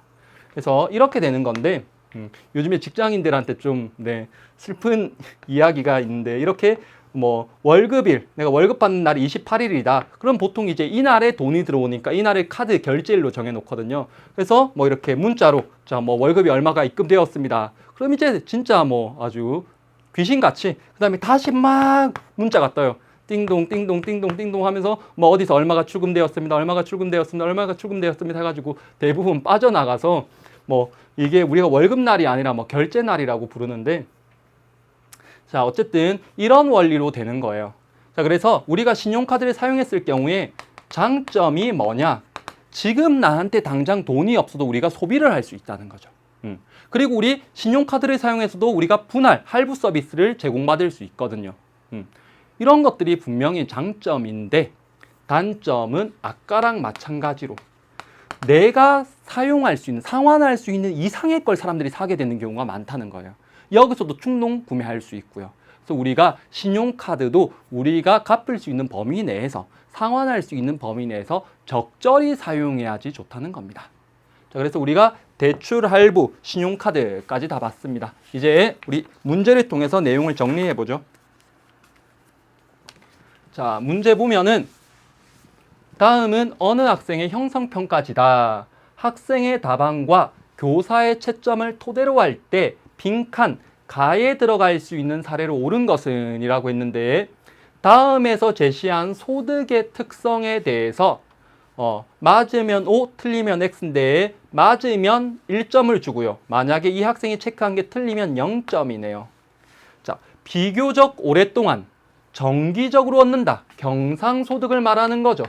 그래서 이렇게 되는 건데, 요즘에 직장인들한테 좀 슬픈 이야기가 있는데, 이렇게 월급일, 내가 월급 받는 날이 28일이다. 그럼 보통 이제 이날에 돈이 들어오니까 이날에 카드 결제일로 정해놓거든요. 그래서 이렇게 문자로, 자, 월급이 얼마가 입금되었습니다. 그럼 이제 진짜 아주 귀신같이, 그 다음에 다시 막 문자가 떠요. 띵동, 띵동, 띵동, 띵동 하면서 어디서 얼마가 출금되었습니다. 얼마가 출금되었습니다. 얼마가 출금되었습니다. 해가지고 대부분 빠져나가서 이게 우리가 월급날이 아니라 결제날이라고 부르는데, 자, 어쨌든 이런 원리로 되는 거예요. 자, 그래서 우리가 신용카드를 사용했을 경우에 장점이 뭐냐? 지금 나한테 당장 돈이 없어도 우리가 소비를 할 수 있다는 거죠. 그리고 우리 신용카드를 사용해서도 우리가 분할, 할부 서비스를 제공받을 수 있거든요. 이런 것들이 분명히 장점인데, 단점은 아까랑 마찬가지로 내가 사용할 수 있는, 상환할 수 있는 이상의 걸 사람들이 사게 되는 경우가 많다는 거예요. 여기서도 충동 구매할 수 있고요. 그래서 우리가 신용카드도 우리가 갚을 수 있는 범위 내에서, 상환할 수 있는 범위 내에서 적절히 사용해야지 좋다는 겁니다. 자, 그래서 우리가 대출, 할부, 신용카드까지 다 봤습니다. 이제 우리 문제를 통해서 내용을 정리해 보죠. 자, 문제 보면은 다음은 어느 학생의 형성평가지다. 학생의 답안과 교사의 채점을 토대로 할 때 빈칸, 가에 들어갈 수 있는 사례로 옳은 것은 이라고 했는데, 다음에서 제시한 소득의 특성에 대해서 맞으면 O, 틀리면 X인데 맞으면 1점을 주고요. 만약에 이 학생이 체크한 게 틀리면 0점이네요. 자, 비교적 오랫동안 정기적으로 얻는다. 경상소득을 말하는 거죠.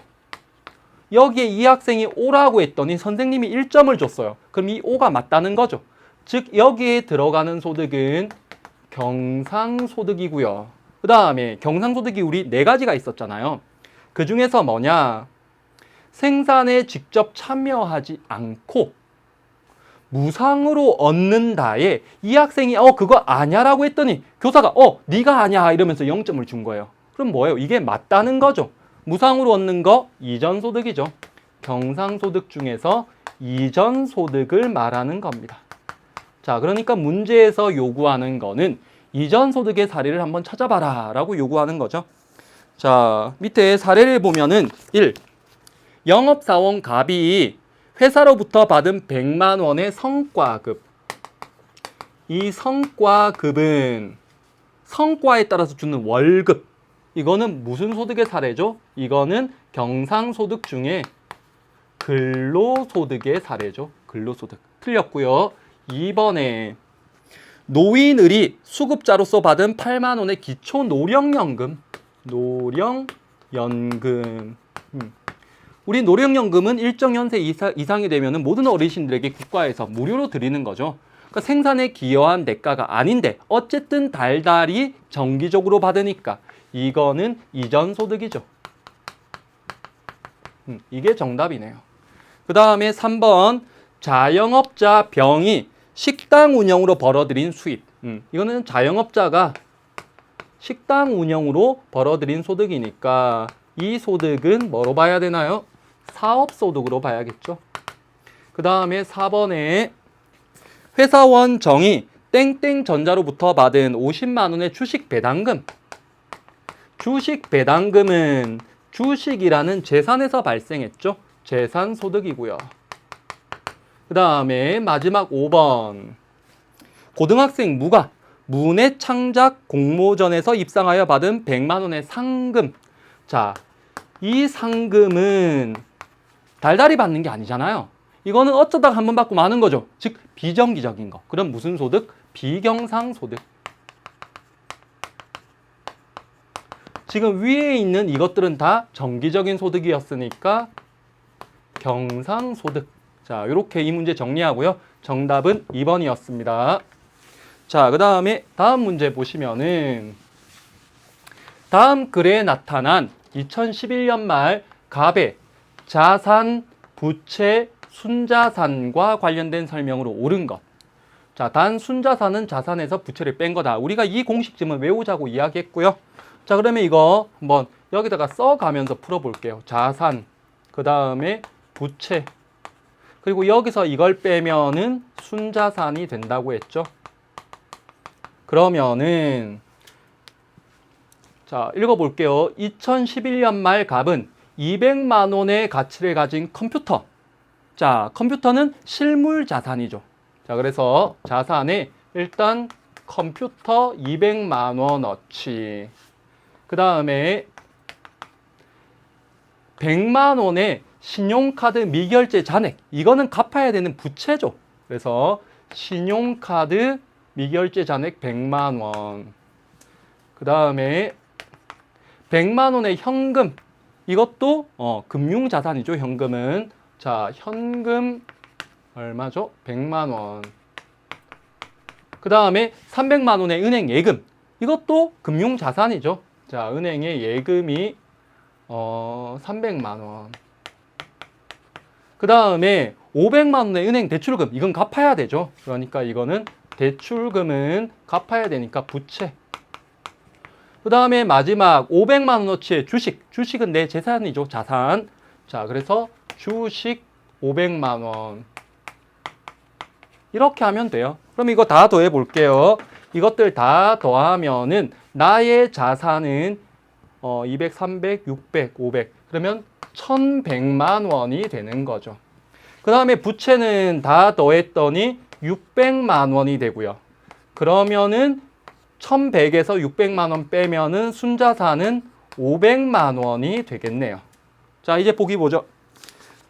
여기에 이 학생이 O라고 했더니 선생님이 1점을 줬어요. 그럼 이 O가 맞다는 거죠. 즉 여기에 들어가는 소득은 경상소득이고요. 그 다음에 경상소득이 우리 4가지가 있었잖아요. 그 중에서 뭐냐? 생산에 직접 참여하지 않고 무상으로 얻는다에 이 학생이 그거 아냐라고 했더니 교사가 네가 아냐 이러면서 0점을 준 거예요. 그럼 뭐예요? 이게 맞다는 거죠. 무상으로 얻는 거 이전소득이죠. 경상소득 중에서 이전소득을 말하는 겁니다. 자, 그러니까 문제에서 요구하는 거는 이전소득의 사례를 한번 찾아봐라 라고 요구하는 거죠. 자, 밑에 사례를 보면은 1. 영업사원 갑이 회사로부터 받은 100만 원의 성과급. 이 성과급은 성과에 따라서 주는 월급. 이거는 무슨 소득의 사례죠? 이거는 경상소득 중에 근로소득의 사례죠. 근로소득. 틀렸고요. 2번에 노인을이 수급자로서 받은 8만 원의 기초 노령연금. 노령연금. 우리 노령연금은 일정 연세 이상이 되면 모든 어르신들에게 국가에서 무료로 드리는 거죠. 그러니까 생산에 기여한 대가가 아닌데 어쨌든 달달이 정기적으로 받으니까 이거는 이전 소득이죠. 이게 정답이네요. 그 다음에 3번 자영업자 병이 식당 운영으로 벌어들인 수입. 이거는 자영업자가 식당 운영으로 벌어들인 소득이니까 이 소득은 뭐로 봐야 되나요? 사업소득으로 봐야겠죠. 그 다음에 4번에 회사원 정이 땡땡전자로부터 받은 50만 원의 주식 배당금. 주식 배당금은 주식이라는 재산에서 발생했죠. 재산소득이고요. 그 다음에 마지막 5번 고등학생 무가 문해창작 공모전에서 입상하여 받은 100만 원의 상금. 자, 이 상금은 달달이 받는 게 아니잖아요. 이거는 어쩌다가 한 번 받고 마는 거죠. 즉 비정기적인 거. 그럼 무슨 소득? 비경상소득. 지금 위에 있는 이것들은 다 정기적인 소득이었으니까 경상소득. 자, 이렇게 이 문제 정리하고요. 정답은 2번이었습니다. 자, 그 다음에 다음 문제 보시면은 다음 글에 나타난 2011년 말 갑의 자산, 부채, 순자산과 관련된 설명으로 옳은 것. 자, 단 순자산은 자산에서 부채를 뺀 거다. 우리가 이 공식쯤은 외우자고 이야기했고요. 자, 그러면 이거 한번 여기다가 써가면서 풀어볼게요. 자산, 그 다음에 부채, 그리고 여기서 이걸 빼면은 순자산이 된다고 했죠. 그러면은 자, 읽어볼게요. 2011년 말 갑은 200만 원의 가치를 가진 컴퓨터. 자, 컴퓨터는 실물 자산이죠. 자, 그래서 자산에 일단 컴퓨터 200만 원어치. 그 다음에 100만 원의 신용카드 미결제 잔액. 이거는 갚아야 되는 부채죠. 그래서 신용카드 미결제 잔액 100만 원. 그 다음에 100만 원의 현금. 이것도 금융자산이죠. 현금은. 자, 현금 얼마죠? 100만 원. 그 다음에 300만 원의 은행 예금. 이것도 금융자산이죠. 자, 은행의 예금이 300만 원. 그 다음에 500만 원의 은행 대출금. 이건 갚아야 되죠. 그러니까 이거는 대출금은 갚아야 되니까 부채. 그 다음에 마지막 500만 원어치의 주식. 주식은 내 재산이죠. 자산. 자, 그래서 주식 500만 원. 이렇게 하면 돼요. 그럼 이거 다 더해 볼게요. 이것들 다 더하면은 나의 자산은 200, 300, 600, 500. 그러면 1100만 원이 되는 거죠. 그 다음에 부채는 다 더했더니 600만 원이 되고요. 그러면은 1100에서 600만 원 빼면은 순자산은 500만 원이 되겠네요. 자, 이제 보기 보죠.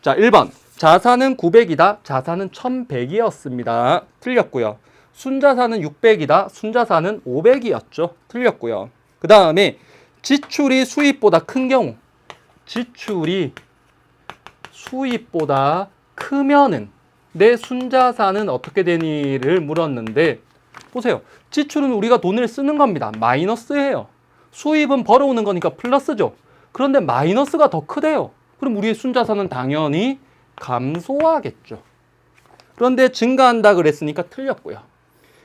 자, 1번. 자산은 900이다. 자산은 1100이었습니다. 틀렸고요. 순자산은 600이다. 순자산은 500이었죠. 틀렸고요. 그 다음에 지출이 수입보다 큰 경우. 지출이 수입보다 크면은 내 순자산은 어떻게 되니를 물었는데 보세요. 지출은 우리가 돈을 쓰는 겁니다. 마이너스예요. 수입은 벌어오는 거니까 플러스죠. 그런데 마이너스가 더 크대요. 그럼 우리의 순자산은 당연히 감소하겠죠. 그런데 증가한다 그랬으니까 틀렸고요.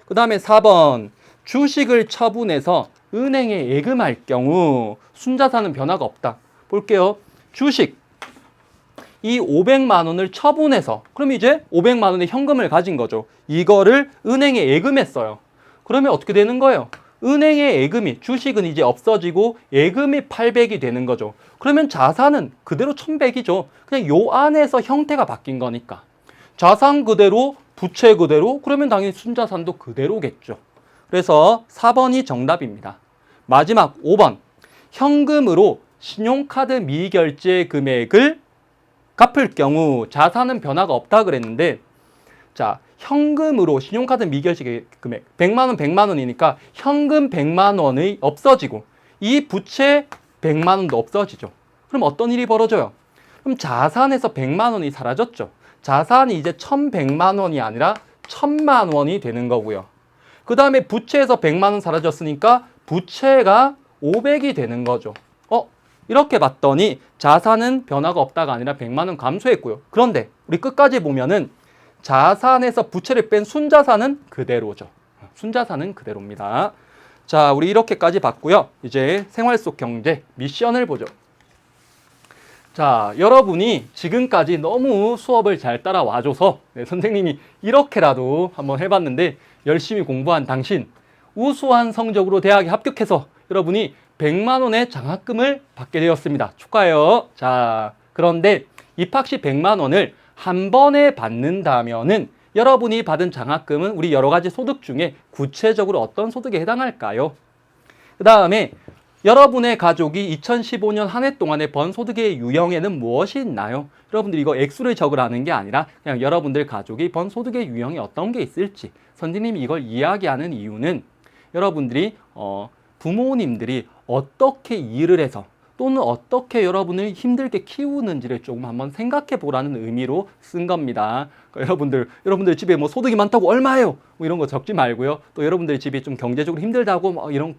그 다음에 4번. 주식을 처분해서 은행에 예금할 경우 순자산은 변화가 없다. 볼게요. 주식. 이 500만 원을 처분해서 그럼 이제 500만 원의 현금을 가진 거죠. 이거를 은행에 예금했어요. 그러면 어떻게 되는 거예요? 은행의 예금이 주식은 이제 없어지고 예금이 800이 되는 거죠. 그러면 자산은 그대로 1100이죠. 그냥 요 안에서 형태가 바뀐 거니까. 자산 그대로 부채 그대로? 그러면 당연히 순자산도 그대로겠죠. 그래서 4번이 정답입니다. 마지막 5번. 현금으로 신용카드 미결제 금액을 갚을 경우 자산은 변화가 없다 그랬는데, 자, 현금으로 신용카드 미결제 금액 100만 원, 100만 원이니까 현금 100만 원이 없어지고 이 부채 100만 원도 없어지죠. 그럼 어떤 일이 벌어져요? 그럼 자산에서 100만 원이 사라졌죠. 자산이 이제 1100만 원이 아니라 1000만 원이 되는 거고요. 그 다음에 부채에서 100만 원 사라졌으니까 부채가 500이 되는 거죠. 이렇게 봤더니 자산은 변화가 없다가 아니라 100만 원 감소했고요. 그런데 우리 끝까지 보면은 자산에서 부채를 뺀 순자산은 그대로죠. 순자산은 그대로입니다. 자, 우리 이렇게까지 봤고요. 이제 생활 속 경제 미션을 보죠. 자, 여러분이 지금까지 너무 수업을 잘 따라와줘서 선생님이 이렇게라도 한번 해봤는데 열심히 공부한 당신 우수한 성적으로 대학에 합격해서 여러분이 100만 원의 장학금을 받게 되었습니다. 축하해요. 자, 그런데 입학시 100만 원을 한 번에 받는다면은 여러분이 받은 장학금은 우리 여러 가지 소득 중에 구체적으로 어떤 소득에 해당할까요? 그 다음에 여러분의 가족이 2015년 한 해 동안에 번 소득의 유형에는 무엇이 있나요? 여러분들이 이거 액수를 적으라는 게 아니라 그냥 여러분들 가족이 번 소득의 유형이 어떤 게 있을지 선생님이 이걸 이야기하는 이유는 여러분들이 부모님들이 어떻게 일을 해서 또는 어떻게 여러분을 힘들게 키우는지를 조금 한번 생각해 보라는 의미로 쓴 겁니다. 그러니까 여러분들 집에 뭐 소득이 많다고 얼마예요? 뭐 이런 거 적지 말고요. 또 여러분들 집이 좀 경제적으로 힘들다고 뭐 이런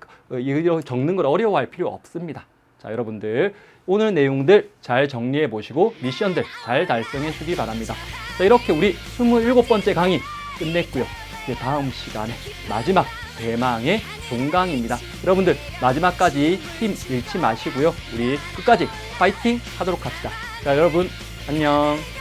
적는 걸 어려워할 필요 없습니다. 자, 여러분들 오늘 내용들 잘 정리해 보시고 미션들 잘 달성해 주기 바랍니다. 자, 이렇게 우리 27번째 강의 끝냈고요. 이제 다음 시간에 마지막 대망의 종강입니다. 여러분들 마지막까지 힘 잃지 마시고요. 우리 끝까지 파이팅 하도록 합시다. 자, 여러분 안녕.